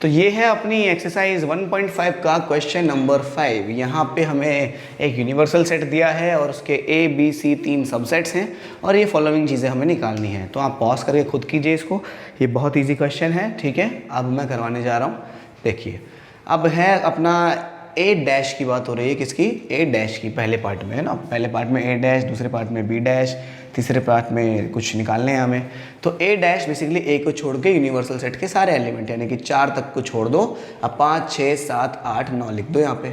तो ये है अपनी एक्सरसाइज 1.5 का क्वेश्चन नंबर 5। यहाँ पे हमें एक यूनिवर्सल सेट दिया है और उसके ए बी सी 3 सबसेट्स हैं और ये फॉलोइंग चीज़ें हमें निकालनी है। तो आप पॉज करके खुद कीजिए इसको, ये बहुत ईजी क्वेश्चन है, ठीक है। अब मैं करवाने जा रहा हूँ, देखिए। अब है अपना ए डैश की बात हो रही है, किसकी? ए डैश की। पहले पार्ट में है ना, पहले पार्ट में ए डैश, दूसरे पार्ट में बी डैश, तीसरे पार्ट में कुछ निकालने हैं हमें। तो ए डैश बेसिकली ए को छोड़ के यूनिवर्सल सेट के सारे एलिमेंट यानी कि 4 तक को छोड़ दो। अब 5 6 7 8 9 लिख दो यहाँ पे,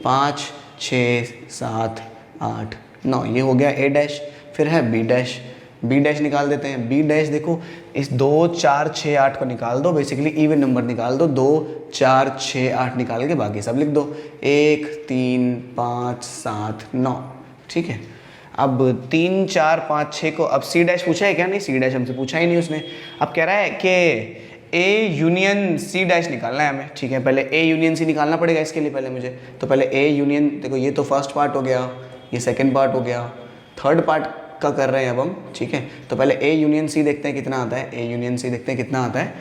5 6 7 8 9, ये हो गया ए डैश। फिर है बी डैश, बी डैश निकाल देते हैं। बी डैश देखो, इस 2 4 6 8 को निकाल दो, बेसिकली इवन नंबर निकाल दो, 2 4 6 8 निकाल के बाकी सब लिख दो, 1 3 5 7 9, ठीक है। अब 3 4 5 6 को अब सी डैश पूछा है क्या? नहीं, सी डैश हमसे पूछा ही नहीं उसने। अब कह रहा है कि ए यूनियन सी डैश निकालना है हमें, ठीक है। पहले ए यूनियन सी निकालना पड़ेगा इसके लिए पहले मुझे। तो पहले ए यूनियन, देखो ये तो फर्स्ट पार्ट हो गया, ये सेकेंड पार्ट हो गया, थर्ड पार्ट का कर रहे हैं अब हम, ठीक है। तो पहले ए यूनियन सी देखते हैं कितना आता है, ए यूनियन सी देखते हैं कितना आता है।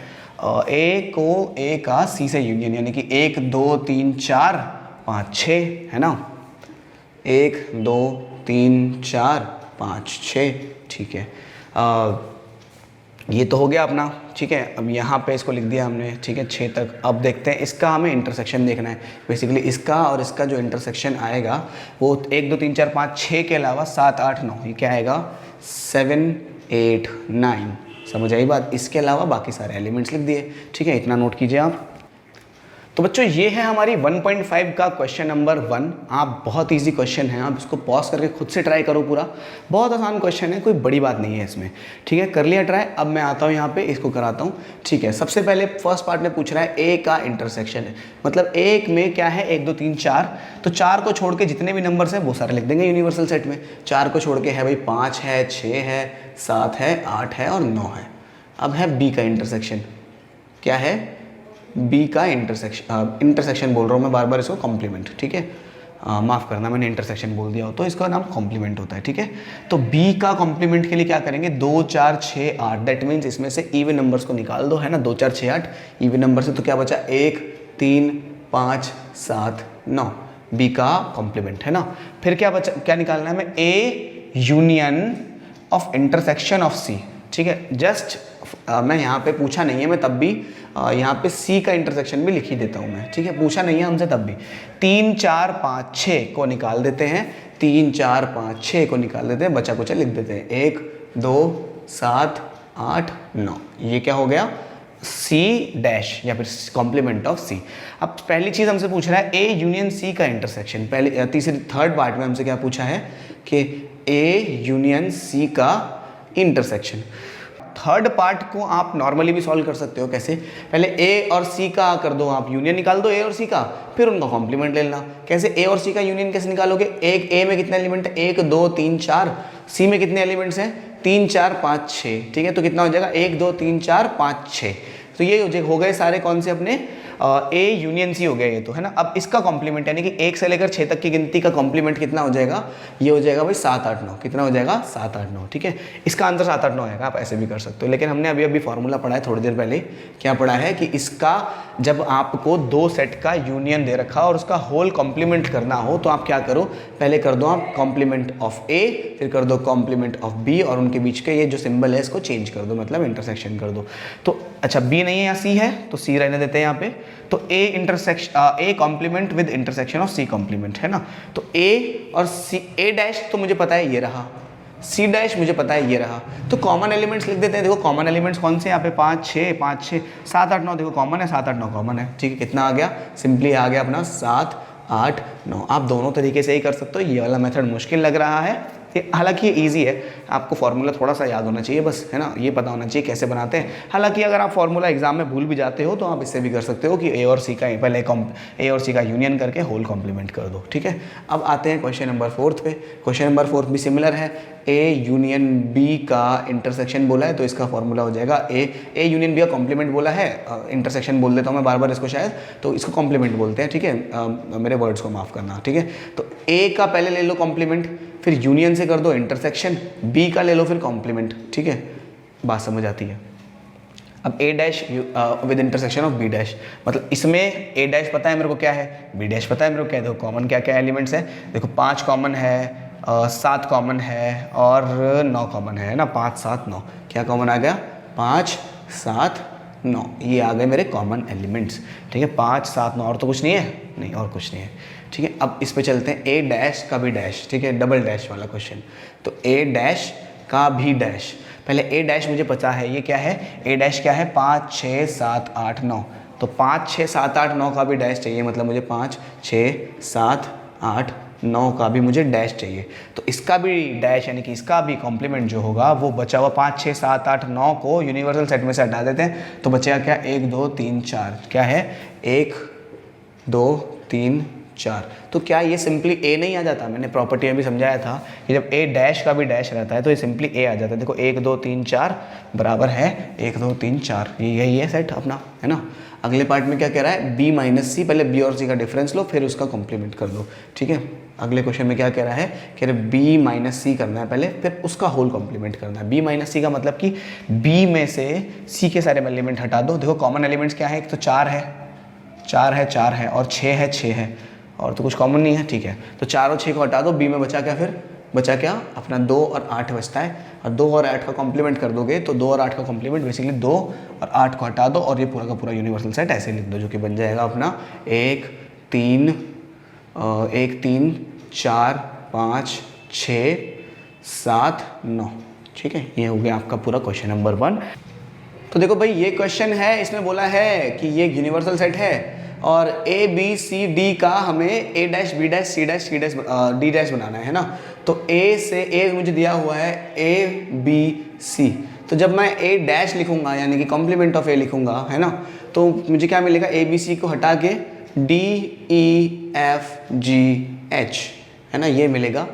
ए को ए का सी से यूनियन यानी कि 1 2 3 4 5 6 है ना, 1 2 3 4 5 6, ठीक है। ये तो हो गया अपना, ठीक है। अब यहाँ पे इसको लिख दिया हमने, ठीक है, 6 तक। अब देखते हैं इसका हमें इंटरसेक्शन देखना है। बेसिकली इसका और इसका जो इंटरसेक्शन आएगा वो 1 2 3 4 5 6 के अलावा 7 8 9, ये क्या आएगा? 7 8 9, समझ आई बात? इसके अलावा बाकी सारे एलिमेंट्स लिख दिए, ठीक है। इतना नोट कीजिए आप। तो बच्चों ये है हमारी 1.5 का क्वेश्चन नंबर 1। आप बहुत इजी क्वेश्चन है, आप इसको पॉज करके खुद से ट्राई करो पूरा। बहुत आसान क्वेश्चन है, कोई बड़ी बात नहीं है इसमें, ठीक है। कर लिया ट्राई। अब मैं आता हूँ यहाँ पे, इसको कराता हूँ, ठीक है। सबसे पहले फर्स्ट पार्ट में पूछ रहा है ए का इंटरसेक्शन है, मतलब एक में क्या है? 1 2 3 4। तो 4 को छोड़ के जितने भी नंबर्स हैं वो सारे लिख देंगे यूनिवर्सल सेट में। 4 को छोड़ के है भाई 5 है, 6 है, 7 है, 8 है और 9 है। अब है बी का इंटरसेक्शन, क्या है? बी का इंटरसेक्शन बोल रहा हूँ मैं बार बार, इसको कॉम्प्लीमेंट, ठीक है। माफ़ करना, मैंने इंटरसेक्शन बोल दिया हो तो इसका नाम कॉम्प्लीमेंट होता है, ठीक है। तो बी का कॉम्प्लीमेंट के लिए क्या करेंगे? 2 4 6 8, दैट मीन्स इसमें से इवन नंबर्स को निकाल दो, है ना। 2 4 6 8 इवन नंबर से, तो क्या बचा? 1 3 5 7 9, बी का कॉम्प्लीमेंट, है ना। फिर क्या बचा, क्या निकालना है हमें? A union of intersection of C, ठीक है। जस्ट मैं यहाँ पे पूछा नहीं है, मैं तब भी यहाँ पे सी का इंटरसेक्शन भी लिख ही देता हूँ मैं, ठीक है। पूछा नहीं है हमसे तब भी। 3 4 5 6 को निकाल देते हैं, 3 4 5 6 को निकाल देते हैं, बचा कुचा लिख देते हैं, 1 2 7 8 9, ये क्या हो गया? सी डैश या फिर कॉम्प्लीमेंट ऑफ सी। अब पहली चीज़ हमसे पूछ रहा है ए यूनियन सी का इंटरसेक्शन। पहले तीसरी थर्ड पार्ट में हमसे क्या पूछा है कि ए यूनियन सी का इंटरसेक्शन। थर्ड पार्ट को आप नॉर्मली भी सॉल्व कर सकते हो। कैसे? पहले ए और सी का कर दो, आप यूनियन निकाल दो ए और सी का, फिर उनका कॉम्प्लीमेंट ले लेना। कैसे? ए और सी का यूनियन कैसे निकालोगे? एक ए में कितने एलिमेंट है? 1 2 3 4। सी में कितने एलिमेंट्स हैं? 3 4 5 6, ठीक है। तो कितना हो जाएगा? 1 2 3 4 5 6। तो ये हो गए सारे कौन से अपने ए यूनियन सी हो गया ये तो, है ना। अब इसका कॉम्प्लीमेंट यानी कि 1 से लेकर 6 तक की गिनती का कॉम्प्लीमेंट कितना हो जाएगा? ये हो जाएगा भाई 7 8 9। कितना हो जाएगा? 7 8 9, ठीक है। इसका आंसर 7 8 9 आएगा, आप ऐसे भी कर सकते हो। लेकिन हमने अभी अभी फॉर्मूला पढ़ा है थोड़ी देर पहले, क्या पढ़ा है कि इसका जब आपको 2 सेट का यूनियन दे रखा और उसका होल कॉम्प्लीमेंट करना हो तो आप क्या करो? पहले कर दो आप कॉम्प्लीमेंट ऑफ ए, फिर कर दो कॉम्प्लीमेंट ऑफ बी और उनके बीच के ये जो सिंबल है इसको चेंज कर दो, मतलब इंटरसेक्शन कर दो। तो अच्छा बी नहीं है या सी है, तो सी रहने देते हैं यहाँ पे। तो A intersection, A complement with intersection of C complement, है ना। तो ए और सी, ए डैश तो मुझे पता है ये रहा, सी डैश मुझे पता है ये रहा। तो कॉमन एलिमेंट्स लिख देते हैं। देखो कॉमन एलिमेंट्स कौन से यहाँ पे? 5 6 5 6 7 8 9, देखो कॉमन है, 7 8 9 कॉमन है, ठीक है। कितना आ गया? सिंपली आ गया अपना 7 8 9। आप दोनों तरीके से ही कर सकते हो। ये वाला मेथड मुश्किल लग रहा है, हालांकि ये इजी है, आपको फार्मूला थोड़ा सा याद होना चाहिए बस, है ना। ये पता होना चाहिए कैसे बनाते हैं। हालांकि अगर आप फार्मूला एग्जाम में भूल भी जाते हो तो आप इससे भी कर सकते हो कि ए और सी का पहले ए और सी का यूनियन करके होल कॉम्प्लीमेंट कर दो, ठीक है। अब आते हैं क्वेश्चन नंबर 4 पे। क्वेश्चन नंबर 4 भी सिमिलर है। ए यूनियन बी का इंटरसेक्शन बोला है तो इसका फॉर्मूला हो जाएगा ए यूनियन बी का कॉम्प्लीमेंट बोला है, इंटरसेक्शन बोल देता हूँ मैं बार बार इसको शायद, तो इसको कॉम्प्लीमेंट बोलते हैं, ठीक है। मेरे वर्ड्स को माफ़ करना, ठीक है। तो ए का पहले ले लो कॉम्प्लीमेंट, फिर यूनियन से कर दो इंटरसेक्शन, बी का ले लो फिर कॉम्प्लीमेंट, ठीक है। बात समझ आती है? अब a dash with intersection of b dash, मतलब इसमें a डैश पता है मेरे को क्या है, b डैश पता है मेरे को क्या है। देखो कॉमन क्या क्या एलिमेंट्स है, देखो 5 कॉमन है, 7 कॉमन है और 9 कॉमन है ना, 5 7 9, क्या कॉमन आ गया, 5 7 9, ये आ गए मेरे कॉमन एलिमेंट्स। ठीक है, 5 7 9, और तो कुछ नहीं है, नहीं और कुछ नहीं है। ठीक है, अब इस पे चलते हैं, a डैश का भी डैश, ठीक है, डबल डैश वाला क्वेश्चन। तो a डैश का भी डैश, पहले a डैश मुझे पता है ये क्या है, a डैश क्या है, 5 6 7 8 9, तो 5 6 7 8 9 का भी डैश चाहिए, मतलब मुझे 5 6 7 8 9 का भी मुझे डैश चाहिए। तो इसका भी डैश यानी कि इसका भी कॉम्प्लीमेंट जो होगा वो बचा हुआ 5 6 7 8 9 को यूनिवर्सल सेट में से हटा देते हैं, तो बचेगा क्या, 1 2 3 4, क्या है 1 2 3 4। तो क्या ये सिंपली ए नहीं आ जाता, मैंने प्रॉपर्टी में भी समझाया था कि जब ए डैश का भी डैश रहता है तो ये सिंपली ए आ जाता है। देखो 1 2 3 4 बराबर है 1 2 3 4, ये यही है सेट अपना, है ना। अगले पार्ट में क्या कह रहा है, b माइनस सी, पहले b और c का डिफरेंस लो फिर उसका कॉम्प्लीमेंट कर दो। ठीक है, अगले क्वेश्चन में क्या कह रहा है, कह रहे b माइनस सी करना है पहले, फिर उसका होल कॉम्प्लीमेंट करना है। b माइनस सी का मतलब कि b में से c के सारे एलिमेंट हटा दो। देखो कॉमन एलिमेंट्स क्या है, एक तो 4 है और 6 है और तो कुछ कॉमन नहीं है। ठीक है, तो 4 और 6 को हटा दो, b में बचा क्या, फिर बचा क्या अपना 2 और 8 बचता है, और 2 और 8 का कॉम्प्लीमेंट कर दोगे तो 2 और 8 का कॉम्प्लीमेंट बेसिकली 2 और 8 को हटा दो और ये पूरा का पूरा यूनिवर्सल सेट ऐसे लिख दो, जो कि बन जाएगा अपना 1 3 4 5 6 7 9। ठीक है, ये हो गया आपका पूरा क्वेश्चन नंबर 1। तो देखो भाई ये क्वेश्चन है, इसमें बोला है कि ये यूनिवर्सल सेट है और a b c d का हमें a dash b dash c dash c dash d dash बनाना है ना। तो a से a मुझे दिया हुआ है a b c, तो जब मैं a डैश लिखूंगा यानी कि कॉम्प्लीमेंट ऑफ a लिखूंगा, है ना, तो मुझे क्या मिलेगा, a b c को हटा के d e f g h, है ना, ये मिलेगा।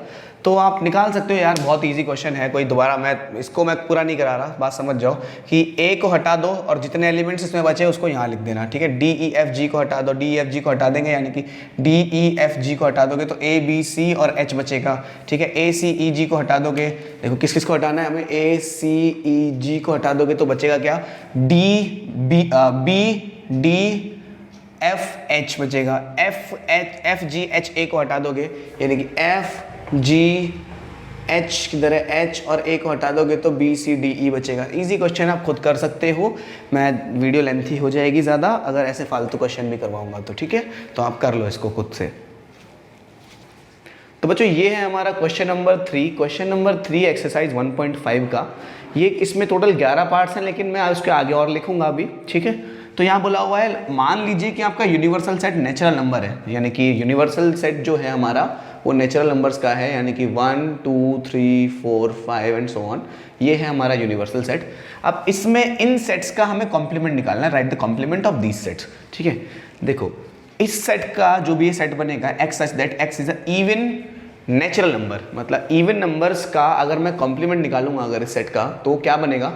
तो आप निकाल सकते हो यार, बहुत इजी क्वेश्चन है, कोई दोबारा मैं इसको पूरा नहीं करा रहा, बात समझ जाओ कि a को हटा दो और जितने एलिमेंट्स इसमें बचे उसको यहाँ लिख देना। ठीक है, d e f g को हटा दो, d e f g को हटा देंगे यानी कि d e f g को हटा दोगे तो a b c और h बचेगा। ठीक है, a c e g को हटा दोगे, देखो किस किस को हटाना है हमें, a c e g को हटा दोगे तो बचेगा क्या, d b d f h बचेगा, f g h a को हटा दोगे यानी कि f g h किधर है, h और a को हटा दोगे तो b c d e बचेगा। इजी क्वेश्चन आप खुद कर सकते हो, मैं वीडियो लेंथी हो जाएगी ज़्यादा अगर ऐसे फालतू क्वेश्चन भी करवाऊंगा तो। ठीक है, तो आप कर लो इसको खुद से। तो बच्चों ये है हमारा question number 3। Question number 3 exercise 1.5 का, ये इसमें टोटल 11 पार्ट्स हैं लेकिन मैं उसके आगे और लिखूंगा अभी। ठीक है, तो यहाँ बोला हुआ है, मान लीजिए कि आपका यूनिवर्सल सेट नेचुरल नंबर है, यानी कि यूनिवर्सल सेट जो है हमारा वो नेचुरल नंबर्स का है, यानी कि 1 2 3 4 5 एंड सो ऑन, ये है हमारा यूनिवर्सल सेट। अब इसमें इन सेट्स का हमें कॉम्प्लीमेंट निकालना है, right the complement of these sets. ठीक है, देखो इस सेट का जो भी ये सेट बनेगा, x such that x is a even natural number, मतलब इवन नंबर्स का अगर मैं कॉम्प्लीमेंट निकालूंगा अगर इस सेट का, तो क्या बनेगा,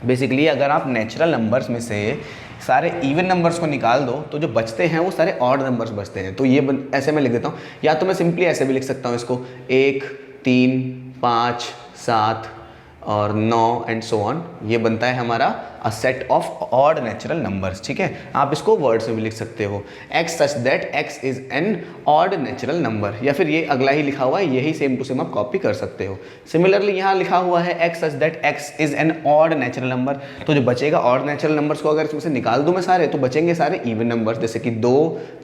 बेसिकली अगर आप नेचुरल नंबर्स में से सारे इवन नंबर्स को निकाल दो तो जो बचते हैं वो सारे ऑड नंबर्स बचते हैं। तो ये ऐसे मैं लिख देता हूँ, या तो मैं सिंपली ऐसे भी लिख सकता हूँ इसको, 1 3 5 7 और 9 एंड सो ऑन, ये बनता है हमारा a set of odd natural numbers. ठीक है, आप इसको वर्ड्स में भी लिख सकते हो, x such that x is an odd natural number, या फिर ये अगला ही लिखा हुआ है, यही सेम टू सेम आप कॉपी कर सकते हो। सिमिलरली यहाँ लिखा हुआ है x such that x is an odd natural number, तो जो बचेगा ऑड नेचुरल नंबर्स को अगर इसमें से निकाल दूं मैं सारे, तो बचेंगे सारे इवन नंबर्स, जैसे कि 2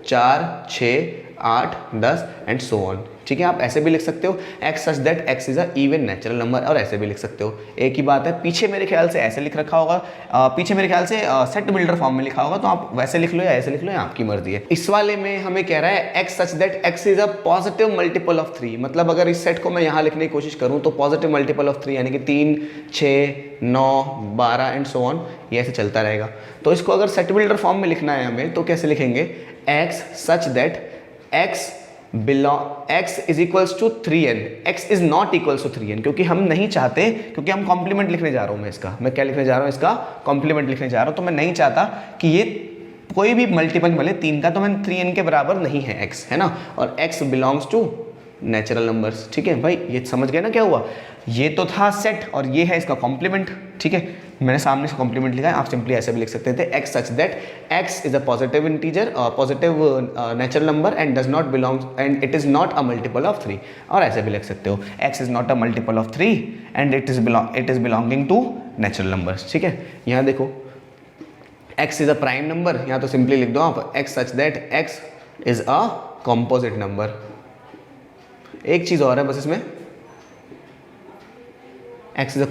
4 6 8 10 एंड सो ऑन। ठीक है, आप ऐसे भी लिख सकते हो, x such that x is a even natural number, और ऐसे भी लिख सकते हो, एक ही बात है। पीछे मेरे ख्याल से ऐसे लिख रखा होगा, पीछे मेरे ख्याल से सेट बिल्डर फॉर्म में लिखा होगा, तो आप वैसे लिख लो या ऐसे लिख लो, आपकी मर्जी है। इस वाले में हमें कह रहा है x such that x is a positive multiple of 3, मतलब अगर इस सेट को मैं यहाँ लिखने की कोशिश करूँ तो पॉजिटिव मल्टीपल ऑफ 3 यानी कि 3 6 9 12 एंड सो ऑन, ये ऐसे चलता रहेगा। तो इसको अगर सेट बिल्डर फॉर्म में लिखना है हमें तो कैसे लिखेंगे, x such that x is equals to 3n, x is not equals to 3n, क्योंकि हम नहीं चाहते, क्योंकि हम कॉम्प्लीमेंट लिखने जा रहा हूं, मैं क्या लिखने जा रहा हूं, इसका कॉम्प्लीमेंट लिखने जा रहा हूं, तो मैं नहीं चाहता कि ये कोई भी मल्टीपल मिले 3 का, तो मैं 3n के बराबर नहीं है x, है ना, और x belongs to natural numbers. ठीक है भाई, ये समझ गए ना क्या हुआ? ये तो था सेट और ये है इसका कॉम्प्लीमेंट। ठीक है, मैंने सामने से कॉम्प्लीमेंट लिखा है, आप सिंपली ऐसे भी लिख सकते थे x such that x is a positive integer, positive natural number and does not belong and it is not a multiple of 3। और ऐसे भी लिख सकते हो x is not a multiple of 3 and it is belonging to natural numbers. ठीक है, यहाँ देखो x is a prime number, यहाँ तो सिंपली लिख दो आप x such that x is a composite number. एक चीज और है बस इसमें, x is a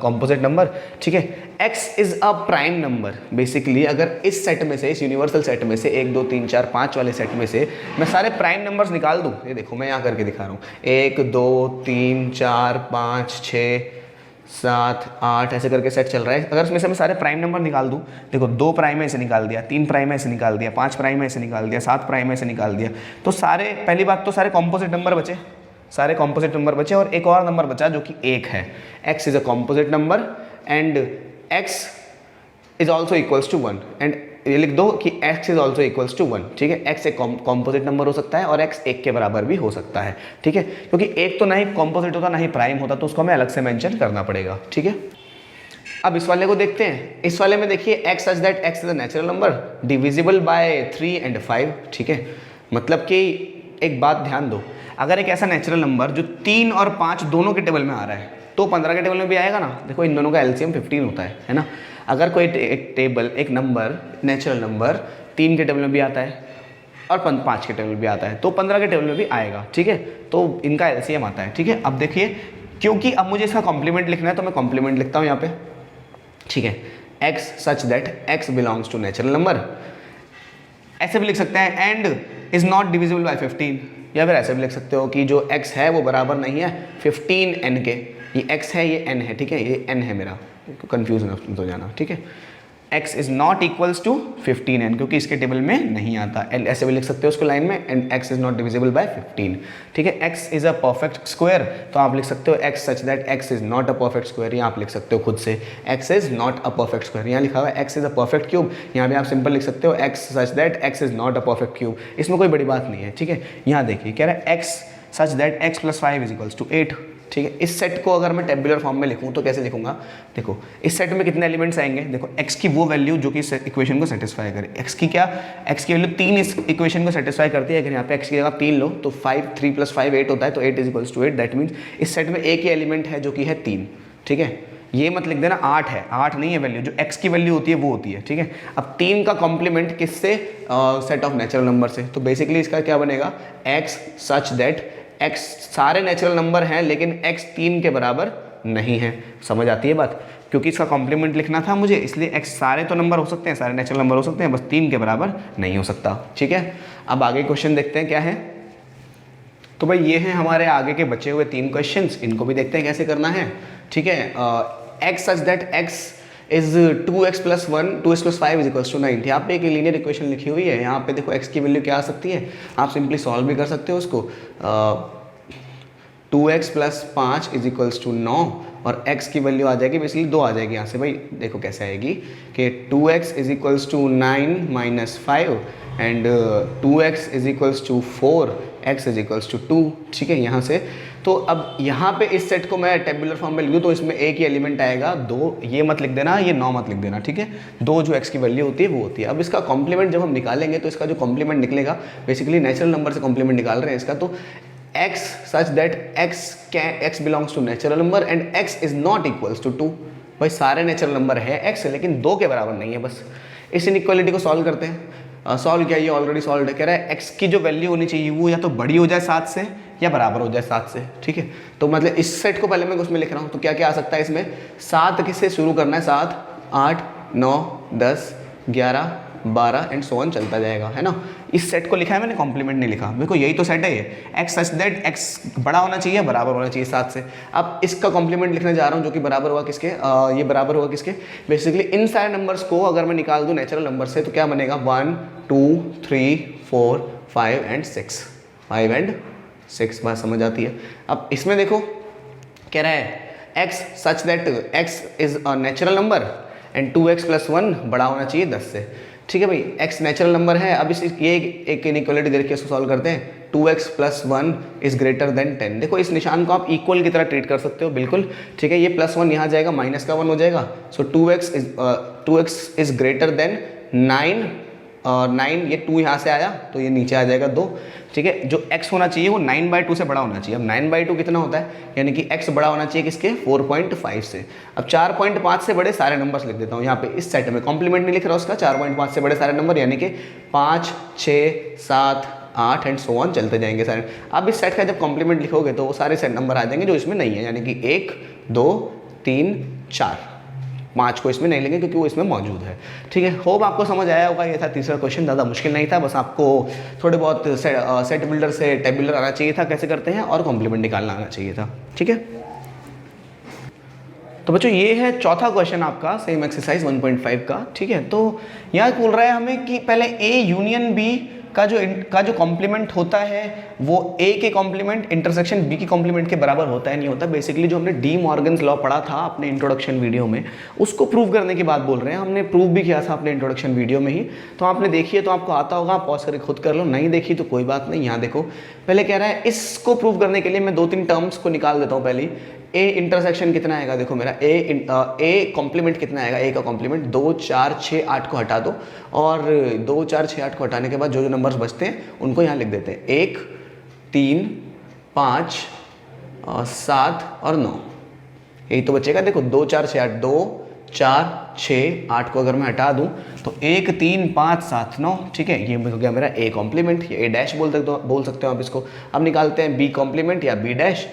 composite number. ठीक है, x is a prime number. Basically अगर इस सेट में से, इस यूनिवर्सल सेट में से 1 2 3 4 5 वाले सेट में से मैं सारे प्राइम नंबर्स निकाल दूं, ये देखो मैं यहाँ करके दिखा रहा हूँ, 1 2 3 4 5 6 7 8 ऐसे करके सेट चल रहा है। अगर इसमें से मैं सारे प्राइम नंबर निकाल दूं, देखो 2 प्राइम है इसे निकाल दिया, 3 प्राइम है इसे निकाल दिया, 5 प्राइम है इसे निकाल दिया, 7 प्राइम है इसे निकाल दिया, तो सारे, पहली बात तो सारे कॉम्पोजिट नंबर बचे, सारे कॉम्पोजिट नंबर बचे और एक और नंबर बचा जो कि 1 है। x is a composite number and x is also equals to 1 and ये लिख दो कि x is also equals to 1। ठीक है, x एक कॉम्पोजिट नंबर हो सकता है और x 1 के बराबर भी हो सकता है। ठीक है, क्योंकि एक तो ना ही कॉम्पोजिट होता ना ही प्राइम होता, तो उसको हमें अलग से मेंशन करना पड़ेगा। ठीक है, अब इस वाले को देखते हैं। इस वाले में देखिए x such that x is a natural number divisible by 3 and 5। ठीक है, मतलब कि एक बात ध्यान दो, अगर एक ऐसा नेचुरल नंबर जो 3 और 5 दोनों के टेबल में आ रहा है तो 15 के टेबल में भी आएगा ना। देखो इन दोनों का एलसीएम 15 होता है ना। अगर कोई एक नंबर नेचुरल नंबर 3 के टेबल में भी आता है और 5 के टेबल में भी आता है तो 15 के टेबल में भी आएगा। ठीक है, तो इनका एलसीएम आता है। ठीक है, अब देखिए क्योंकि अब मुझे इसका कॉम्प्लीमेंट लिखना है तो मैं कॉम्प्लीमेंट लिखता हूँ यहाँ पे। ठीक है, x such that x belongs to natural number, ऐसे भी लिख सकते हैं and is not divisible by 15, या फिर ऐसे भी लिख सकते हो कि जो x है वो बराबर नहीं है 15 n के। ये x है ये n है। ठीक है, ये n है मेरा, कंफ्यूज मत हो जाना। ठीक है, x is not equals to 15n क्योंकि इसके टेबल में नहीं आता। ऐसे भी लिख सकते हो उसको लाइन में and x is not divisible by 15। ठीक है, x is a perfect square, तो आप लिख सकते हो x such that x is not a perfect square. यहाँ आप लिख सकते हो खुद से x is not a perfect square. यहाँ लिखा हुआ है x is a perfect cube, यहाँ भी आप सिंपल लिख सकते हो x such that x is not a perfect cube. इसमें कोई बड़ी बात नहीं है। ठीक है, यहाँ देखिए कह रहा है x such that x plus 5 is equals to 8। ठीक है, इस सेट को अगर मैं टेबुलर फॉर्म में लिखूं तो कैसे लिखूंगा? देखो इस सेट में कितने एलिमेंट्स आएंगे, देखो x की वो वैल्यू जो कि इस इक्वेशन को सेटिस्फाई करे। x की क्या, x की वैल्यू 3 इस इक्वेशन को सेटिस्फाई करती है। अगर यहाँ पे x की जगह 3 लो तो 5 3 प्लस 5 8 होता है, तो 8 is equals to 8। That means इस सेट में एक ही एलिमेंट है जो कि है 3। ठीक है, ये मत लिख देना 8 है, 8 नहीं है वैल्यू, जो x की वैल्यू होती है वो होती है। ठीक है, अब 3 का कॉम्प्लीमेंट किससे, सेट ऑफ नेचुरल नंबर से। तो बेसिकली इसका क्या बनेगा, x सच दैट x सारे नेचुरल नंबर हैं लेकिन x 3 के बराबर नहीं है। समझ आती है बात? क्योंकि इसका कॉम्प्लीमेंट लिखना था मुझे, इसलिए x सारे तो नंबर हो सकते हैं, सारे नेचुरल नंबर हो सकते हैं, बस 3 के बराबर नहीं हो सकता। ठीक है, अब आगे क्वेश्चन देखते हैं क्या है। तो भाई ये हैं हमारे आगे के बचे हुए 3 क्वेश्चंस, इनको भी देखते हैं कैसे करना है। ठीक है, x such that x is 2x plus 1 2x plus 5 is equals to 9। यहाँ पे एक लीनियर इक्वेशन लिखी हुई है, यहाँ पे देखो x की वैल्यू क्या आ सकती है, आप सिंपली सॉल्व भी कर सकते हो उसको। 2x plus 5 is equals to 9 और x की वैल्यू आ जाएगी बेसिकली 2 आ जाएगी यहाँ से। भाई देखो कैसे आएगी कि 2x is equals to 9 minus 5 and 2x is equals to 4, x is equals to 2। ठीक है, यहाँ से तो अब यहाँ पे इस सेट को मैं टेबुलर फॉर्म में लिख दूँ तो इसमें एक ही एलिमेंट आएगा 2, ये मत लिख देना, ये 9 मत लिख देना। ठीक है, 2 जो x की वैल्यू होती है वो होती है। अब इसका कॉम्प्लीमेंट जब हम निकालेंगे तो इसका जो कॉम्प्लीमेंट निकलेगा, बेसिकली नेचुरल नंबर से कॉम्प्लीमेंट निकाल रहे हैं इसका, तो x such that x belongs to natural number and x is not equals to 2। भाई सारे नेचुरल नंबर है x लेकिन 2 के बराबर नहीं है। बस इस इनइक्वालिटी को सॉल्व करते हैं। सॉल्व किया, ये ऑलरेडी सॉल्व है। कह रहा है x की जो वैल्यू होनी चाहिए वो या तो बड़ी हो जाए 7 से या बराबर हो जाए 7 से। ठीक है, तो मतलब इस सेट को पहले मैं उसमें लिख रहा हूँ, तो क्या क्या आ सकता है इसमें, 7 किससे शुरू करना है, 7 8 9 10 11 12 एंड सो ऑन चलता जाएगा, है ना। इस सेट को लिखा है मैंने, कॉम्प्लीमेंट नहीं लिखा। देखो यही तो सेट है ये, x सच दैट x बड़ा होना चाहिए, बराबर होना चाहिए 7 से। अब इसका कॉम्प्लीमेंट लिखने जा रहा हूँ जो कि बराबर हुआ किसके, ये बराबर हुआ किसके, बेसिकली इन सारे नंबर्स को अगर मैं निकाल दूँ नेचुरल नंबर से तो क्या बनेगा, 1 2 3 4 5 एंड 6, 5 एंड 6। बात समझ आती है। अब इसमें देखो कह रहा है x such that x is a natural number and 2x plus 1 बड़ा होना चाहिए 10 से। ठीक है भाई, x नेचुरल नंबर है। अब इस ये एक इनइक्वालिटी दे रखी है, इसको सॉल्व करते हैं। 2x + 1 is greater than 10। देखो इस निशान को आप इक्वल की तरह ट्रीट कर सकते हो, बिल्कुल ठीक है। ये +1 यहाँ जाएगा, माइनस का 1 हो जाएगा। सो 2x इज ग्रेटर देन 9, और 9 ये 2 यहाँ से आया तो ये नीचे आ जाएगा 2, ठीक है। जो x होना चाहिए वो 9/2 से बड़ा होना चाहिए। अब 9/2 कितना होता है, यानी कि x बड़ा होना चाहिए किसके, 4.5 से। अब 4.5 से बड़े सारे नंबर्स लिख देता हूँ यहाँ पे इस सेट में, कॉम्प्लीमेंट नहीं लिख रहा उसका, 4.5 से बड़े सारे नंबर यानी कि 5, 6, 7, 8 एंड सो ऑन चलते जाएंगे सारे। अब इस सेट का जब कॉम्प्लीमेंट लिखोगे तो वो सारे सेट नंबर आ जाएंगे जो इसमें नहीं है, यानी कि 1, 2, 3, 4, 5 को इसमें नहीं लेंगे क्योंकि वो इसमें मौजूद है, ठीक है। होप आपको समझ आया होगा। ये था तीसरा क्वेश्चन, ज़्यादा मुश्किल नहीं था, बस आपको थोड़े बहुत सेट बिल्डर से टेबुलर आना चाहिए था कैसे करते हैं, और कॉम्प्लीमेंट निकालना आना चाहिए था, ठीक है। तो बच्चों ये है चौथा क्वेश्चन आपका सेम एक्सरसाइज 1.5 का, ठीक है। तो यहाँ बोल रहा है हमें कि पहले A यूनियन B का जो कॉम्प्लीमेंट होता है वो A के कॉम्प्लीमेंट इंटरसेक्शन B के कॉम्प्लीमेंट के बराबर होता है नहीं होता। बेसिकली जो हमने डी मॉर्गन्स लॉ पढ़ा था अपने इंट्रोडक्शन वीडियो में, उसको प्रूव करने की बात बोल रहे हैं। हमने प्रूव भी किया था अपने इंट्रोडक्शन वीडियो में ही, तो आपने देखी है तो आपको आता होगा, आप पॉज करके खुद कर लो, नहीं देखी तो कोई बात नहीं। यहाँ देखो पहले कह रहा है इसको प्रूव करने के लिए मैं 2-3 टर्म्स को निकाल देता हूँ। पहले A इंटरसेक्शन कितना आएगा, देखो मेरा A कॉम्प्लीमेंट कितना आएगा, A का कॉम्प्लीमेंट 2, 4, 6, 8 को हटा दो, और 2, 4, 6, 8 को हटाने के बाद जो जो नंबर्स बचते हैं उनको यहाँ लिख देते हैं। 1, 3, 5, 7 और 9, यही तो बचेगा। देखो 2, 4, 6, 8, 2, 4, 6, 8 को अगर मैं हटा दूँ तो 1, 3, 5, 7, 9, ठीक है। ये हो गया मेरा A कॉम्प्लीमेंट, ये A डैश बोल सकते हो आप इसको। अब निकालते हैं B कॉम्प्लीमेंट या B डैश।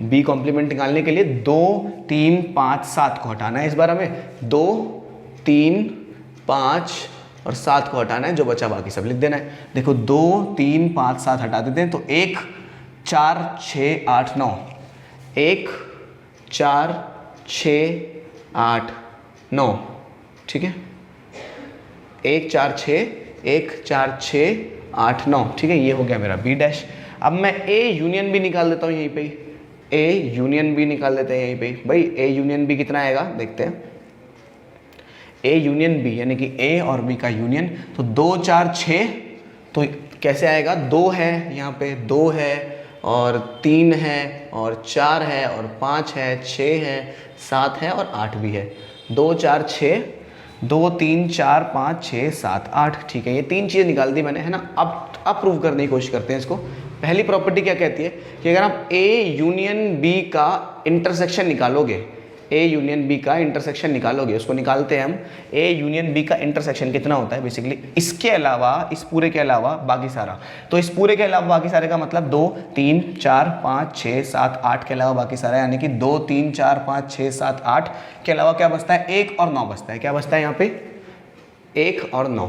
B कॉम्प्लीमेंट निकालने के लिए 2, 3, 5, 7 को हटाना है इस बार हमें, 2, 3, 5 और 7 को हटाना है, जो बचा बाकी सब लिख देना है। देखो 2, 3, 5, 7 हटा देते हैं तो 1, 4, 6, 8, 9, 1, 4, 6, 8, 9, ठीक है। 1, 4, 6, 1, 4, 6, 8, 9, ठीक है। ये हो गया मेरा B डैश। अब मैं A यूनियन B निकाल देता हूँ यहीं पे, A यूनियन B निकाल देते हैं यहीं पे। भाई A यूनियन B कितना आएगा देखते हैं। A यूनियन B यानी कि A और B का यूनियन, तो 2, 4, 6, तो कैसे आएगा, 2 है यहाँ पे, 2 है और 3 है और 4 है और 5 है, 6 है, 7 है और 8 भी है। 2, 4, 6, 2, 3, 4, 5, 6, 7, 8, ठीक है। ये 3 चीज़ें निकाल दी मैंने, है ना। अब प्रूव करने की कोशिश करते हैं इसको। पहली प्रॉपर्टी क्या कहती है कि अगर आप A यूनियन B का इंटरसेक्शन निकालोगे, A यूनियन B का इंटरसेक्शन निकालोगे, उसको निकालते हैं हम। A यूनियन B का इंटरसेक्शन कितना होता है, बेसिकली इसके अलावा, इस पूरे के अलावा बाकी सारा। तो इस पूरे के अलावा बाकी सारे का मतलब 2, 3, 4, 5, 6, 7, 8 के अलावा बाकी सारा, यानी कि 2, 3, 4, 5, 6, 7, 8 के अलावा क्या बचता है, 1 और 9 बचता है। क्या बचता है यहाँ पे, 1 और 9।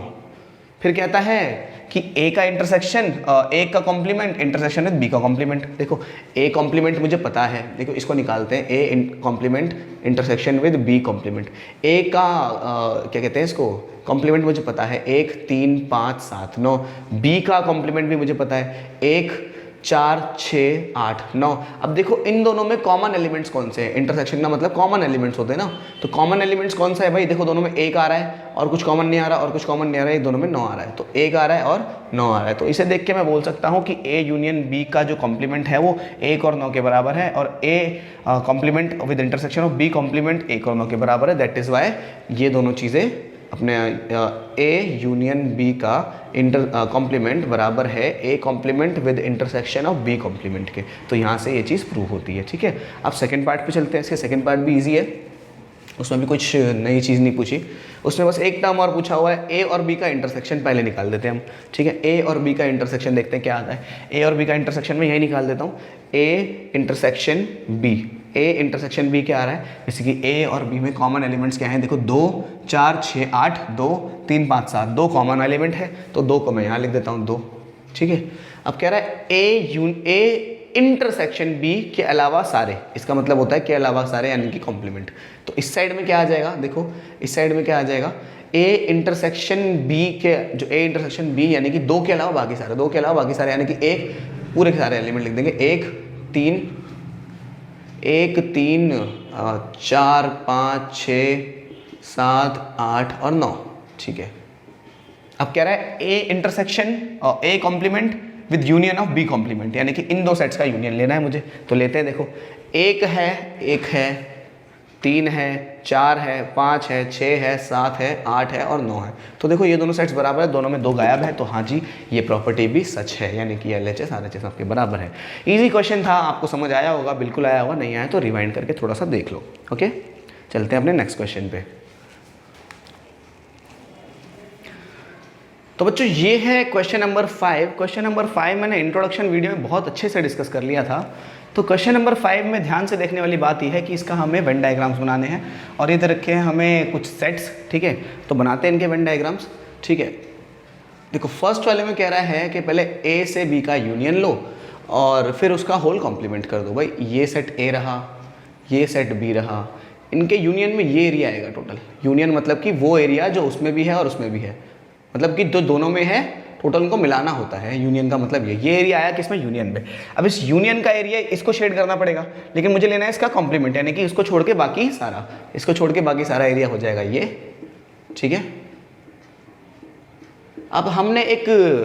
फिर कहता है कि A का इंटरसेक्शन, A का कॉम्प्लीमेंट इंटरसेक्शन विद B का कॉम्प्लीमेंट। देखो A कॉम्प्लीमेंट मुझे पता है, देखो इसको निकालते हैं। A complement intersection with B complement. A का क्या कहते हैं इसको, कॉम्प्लीमेंट मुझे पता है 1, 3, 5, 7, 9। B का कॉम्प्लीमेंट भी मुझे पता है 1, 4, 6, 8, 9। अब देखो इन दोनों में कॉमन एलिमेंट्स कौन से हैं, इंटरसेक्शन का मतलब कॉमन एलिमेंट्स होते हैं ना। तो कॉमन एलिमेंट्स कौन सा है भाई, देखो दोनों में 1 आ रहा है और कुछ कॉमन नहीं आ रहा और कुछ कॉमन नहीं आ रहा है, दोनों में 9 आ रहा है। तो 1 आ रहा है और 9 आ रहा है, तो इसे देख के मैं बोल सकता हूँ कि A यूनियन B का जो कॉम्प्लीमेंट है वो 1 और 9 के बराबर है, और A complement with intersection of B complement 1 और 9 के बराबर है। दैट इज़ वाई ये दोनों चीज़ें अपने A यूनियन B का कॉम्प्लीमेंट बराबर है A complement with intersection of B complement के। तो यहाँ से ये चीज़ प्रूव होती है, ठीक है। अब सेकंड पार्ट पे चलते हैं। इसके सेकंड पार्ट भी इजी है, उसमें भी कुछ नई चीज़ नहीं पूछी, उसमें बस एक टर्म और पूछा हुआ है। A और B का इंटरसेक्शन पहले निकाल देते हैं हम, ठीक है। A और B का इंटरसेक्शन देखते हैं क्या आता है। A और B का इंटरसेक्शन में यही निकाल देता हूँ, A intersection B। A intersection B क्या आ रहा है, जैसे कि A और B में कॉमन एलिमेंट्स क्या हैं, देखो 2, 4, 6, 8, 2, 3, 5, 7, 2 कॉमन एलिमेंट है, तो 2 को मैं यहाँ लिख देता हूँ 2, ठीक है। अब कह रहा है A इंटरसेक्शन B के अलावा सारे, इसका मतलब होता है के अलावा सारे यानी कि कॉम्प्लीमेंट। तो इस साइड में क्या आ जाएगा, देखो इस साइड में क्या आ जाएगा, A इंटरसेक्शन B के, जो A इंटरसेक्शन B यानी कि 2 के अलावा बाकी सारे, 2 के अलावा बाकी सारे यानी कि एक पूरे के सारे एलिमेंट लिख देंगे। 1, 3, 4, 5, 6, 7, 8 और 9, ठीक है। अब कह रहा है A intersection A complement with union of B complement, यानी कि इन दो सेट्स का यूनियन लेना है मुझे। तो लेते हैं, देखो एक है 3 है 4 है 5 है 6 है 7 है 8 है और 9 है। तो देखो ये दोनों सेट्स बराबर है, दोनों में 2 गायब है, तो हाँ जी ये प्रॉपर्टी भी सच है, यानी कि LHS RHS आपके बराबर है। इजी क्वेश्चन था, आपको समझ आया होगा, बिल्कुल आया होगा, नहीं आया तो रिवाइंड करके थोड़ा सा देख लो। ओके, चलते हैं अपने नेक्स्ट क्वेश्चन पे। तो बच्चों ये है क्वेश्चन नंबर 5। क्वेश्चन नंबर 5 मैंने इंट्रोडक्शन वीडियो में बहुत अच्छे से डिस्कस कर लिया था। तो क्वेश्चन नंबर 5 में ध्यान से देखने वाली बात यह है कि इसका हमें वेन डायग्राम्स बनाने हैं, और इधर रखे हैं हमें कुछ सेट्स, ठीक है। तो बनाते हैं इनके वेन डायग्राम्स, ठीक है। देखो फर्स्ट वाले में कह रहा है कि पहले A से B का यूनियन लो और फिर उसका होल कॉम्प्लीमेंट कर दो। भाई ये सेट A रहा, ये सेट B रहा, इनके यूनियन में ये एरिया आएगा टोटल। यूनियन मतलब कि वो एरिया जो उसमें भी है और उसमें भी है, मतलब कि जो दोनों में है टोटल उनको मिलाना होता है। यूनियन का मतलब ये एरिया आया किसमें, यूनियन में। अब इस यूनियन का एरिया इसको शेड करना पड़ेगा, लेकिन मुझे लेना है इसका कॉम्प्लीमेंट, यानी कि इसको छोड़ के बाकी सारा, इसको छोड़ के बाकी सारा एरिया हो जाएगा ये, ठीक है। अब हमने एक,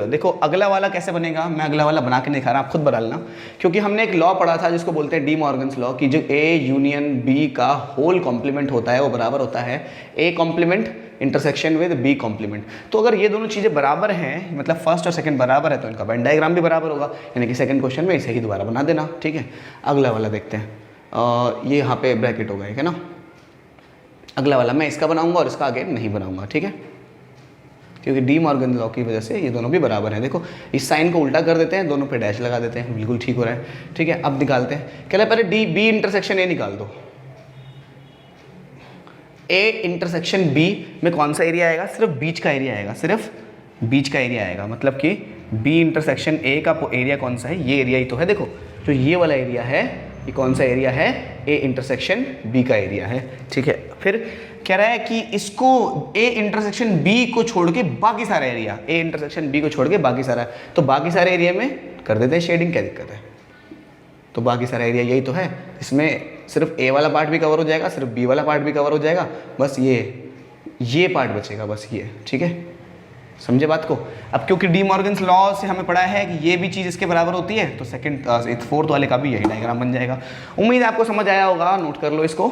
देखो अगला वाला कैसे बनेगा, मैं अगला वाला बना के नहीं दिखा रहा, आप खुद बना लेना, क्योंकि हमने एक लॉ पढ़ा था जिसको बोलते हैं डी मॉर्गन्स लॉ, कि जो A यूनियन B का होल कॉम्प्लीमेंट होता है वो बराबर होता है A complement intersection with B complement. तो अगर ये दोनों चीज़ें बराबर हैं, मतलब फर्स्ट और सेकंड बराबर है, तो इनका वेन डायग्राम भी बराबर होगा, यानी कि सेकंड क्वेश्चन में इसे ही दोबारा बना देना, ठीक है। अगला वाला देखते हैं, ये यहाँ पे ब्रैकेट होगा, है ना। अगला वाला मैं इसका बनाऊंगा और इसका आगे नहीं बनाऊंगा, ठीक है, क्योंकि डी मॉर्गन लॉ की वजह से ये दोनों भी बराबर हैं। देखो इस साइन को उल्टा कर देते हैं, दोनों पे डैश लगा देते हैं, बिल्कुल ठीक हो रहा है, ठीक है। अब निकालते हैं, कह रहे पहले डी बी इंटरसेक्शन ए निकाल दो। ए इंटरसेक्शन बी में कौन सा एरिया आएगा, सिर्फ बीच का एरिया आएगा, सिर्फ बीच का एरिया आएगा, मतलब कि बी इंटरसेक्शन ए का एरिया कौन सा है, ये एरिया ही तो है। देखो जो ये वाला एरिया है, ये कौन सा एरिया है, ए इंटरसेक्शन बी का एरिया है, ठीक है। फिर कह रहा है कि इसको ए इंटरसेक्शन बी को छोड़ के बाकी सारा एरिया, ए इंटरसेक्शन बी को छोड़ के बाकी सारा, तो बाकी सारे एरिया में कर देते हैं शेडिंग, क्या दिक्कत है। तो बाकी सारा एरिया यही तो है, इसमें सिर्फ ए वाला पार्ट भी कवर हो जाएगा, सिर्फ बी वाला पार्ट भी कवर हो जाएगा, बस ये पार्ट बचेगा, बस ये, ठीक है। समझे बात को। अब क्योंकि डी मॉर्गन्स लॉ से हमें पढ़ा है कि ये भी चीज़ इसके बराबर होती है, तो सेकंड फोर्थ वाले का भी यही डायग्राम बन जाएगा। उम्मीद है आपको समझ आया होगा, नोट कर लो इसको।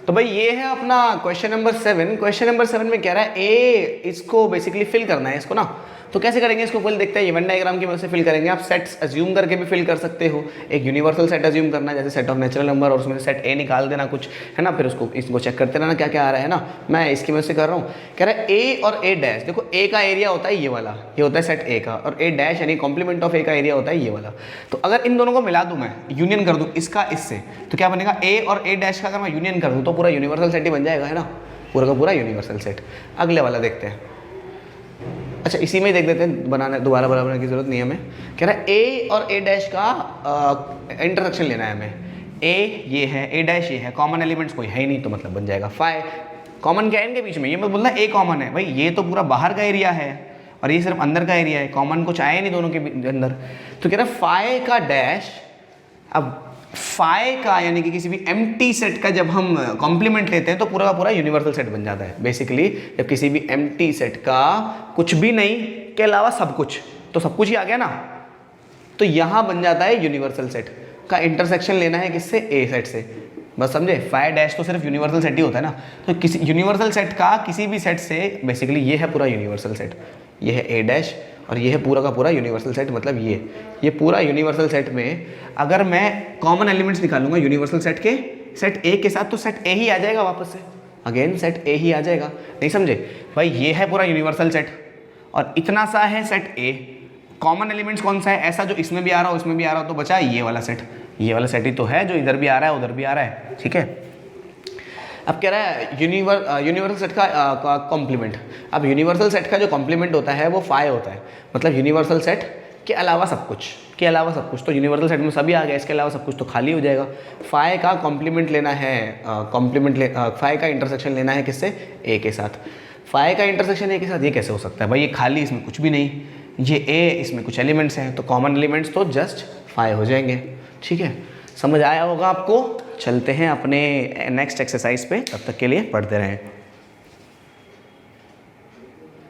तो भाई ये है अपना क्वेश्चन नंबर 7। क्वेश्चन नंबर 7 में कह रहा है ए इसको बेसिकली फिल करना है इसको ना, तो कैसे करेंगे इसको फिल, देखते हैं। इवेंट डायग्राम की मदद से फिल करेंगे। आप सेट्स अज्यूम करके भी फिल कर सकते हो। एक यूनिवर्सल सेट अज्यूम करना है, जैसे सेट ऑफ नेचुरल नंबर, और उसमें से सेट ए निकाल देना कुछ, है ना। फिर उसको इसको चेक करते रहना क्या क्या आ रहा है ना। मैं इसकी मदद से कर रहा हूँ। कह रहा है ए और ए डैश, देखो ए का एरिया होता है ये वाला, ये होता है सेट ए का, और ए डैश यानी कॉम्प्लीमेंट ऑफ ए का एरिया होता है ये वाला। तो अगर इन दोनों को मिला दूं, मैं यूनियन कर दूं इसका इससे, तो क्या बनेगा, ए और ए डैश का अगर मैं यूनियन कर दूं तो पूरा यूनिवर्सल सेट ही बन जाएगा, है ना, पूरा का पूरा यूनिवर्सल सेट। अगले वाला देखते हैं। अच्छा इसी में ही देख देते हैं, बनाने दोबारा बनाने की जरूरत नहीं है हमें। कह रहा है ए और ए डैश का इंटरसेक्शन लेना है हमें। ए ये है, ए डैश ये है, कॉमन एलिमेंट्स कोई है ही नहीं, तो मतलब बन जाएगा फाई। कॉमन क्या है इनके बीच में, ये मत बोलना ए कॉमन है, भाई ये तो पूरा बाहर का एरिया है और ये सिर्फ अंदर का एरिया है, कॉमन कुछ आया नहीं दोनों के अंदर। तो कह रहा है फाई का डैश, अब फाई का यानी कि किसी भी एम्प्टी सेट का जब हम कॉम्प्लीमेंट लेते हैं तो पूरा का पूरा यूनिवर्सल सेट बन जाता है। बेसिकली जब किसी भी एम्प्टी सेट का कुछ भी नहीं के अलावा सब कुछ, तो सब कुछ ही आ गया ना, तो यहां बन जाता है यूनिवर्सल सेट का इंटरसेक्शन लेना है किससे, ए सेट से। बस समझे, फाई डैश तो सिर्फ यूनिवर्सल सेट ही होता है ना, तो किसी यूनिवर्सल सेट का किसी भी सेट से, बेसिकली ये है पूरा यूनिवर्सल सेट, ये है ए डैश और ये है पूरा का पूरा यूनिवर्सल सेट। मतलब ये पूरा यूनिवर्सल सेट में अगर मैं कॉमन एलिमेंट्स निकालूंगा यूनिवर्सल सेट के, सेट ए के साथ, तो सेट ए ही आ जाएगा वापस से, अगेन सेट ए ही आ जाएगा। नहीं समझे भाई, ये है पूरा यूनिवर्सल सेट और इतना सा है सेट ए। कॉमन एलिमेंट्स कौन सा है, ऐसा जो इसमें भी आ रहा हो उसमें भी आ रहा हो, तो बचा ये वाला सेट। ये वाला सेट ही तो है जो इधर भी आ रहा है उधर भी आ रहा है, ठीक है। अब कह रहा है यूनिवर्सल सेट का कॉम्प्लीमेंट। अब यूनिवर्सल सेट का जो कॉम्प्लीमेंट होता है वो फाई होता है, मतलब यूनिवर्सल सेट के अलावा सब कुछ, के अलावा सब कुछ। तो यूनिवर्सल सेट में सभी आ गया, इसके अलावा सब कुछ तो खाली हो जाएगा। फाई का कॉम्प्लीमेंट लेना है, फाई का इंटरसेक्शन लेना है किससे, ए के साथ। फाई का इंटरसेक्शन ए के साथ, ये कैसे हो सकता है भाई, ये खाली, इसमें कुछ भी नहीं, ये ए, इसमें कुछ एलिमेंट्स हैं, तो कॉमन एलिमेंट्स तो जस्ट फाई हो जाएंगे, ठीक है। समझ आया होगा आपको। चलते हैं अपने नेक्स्ट एक्सरसाइज पे, तब तक के लिए पढ़ते रहें।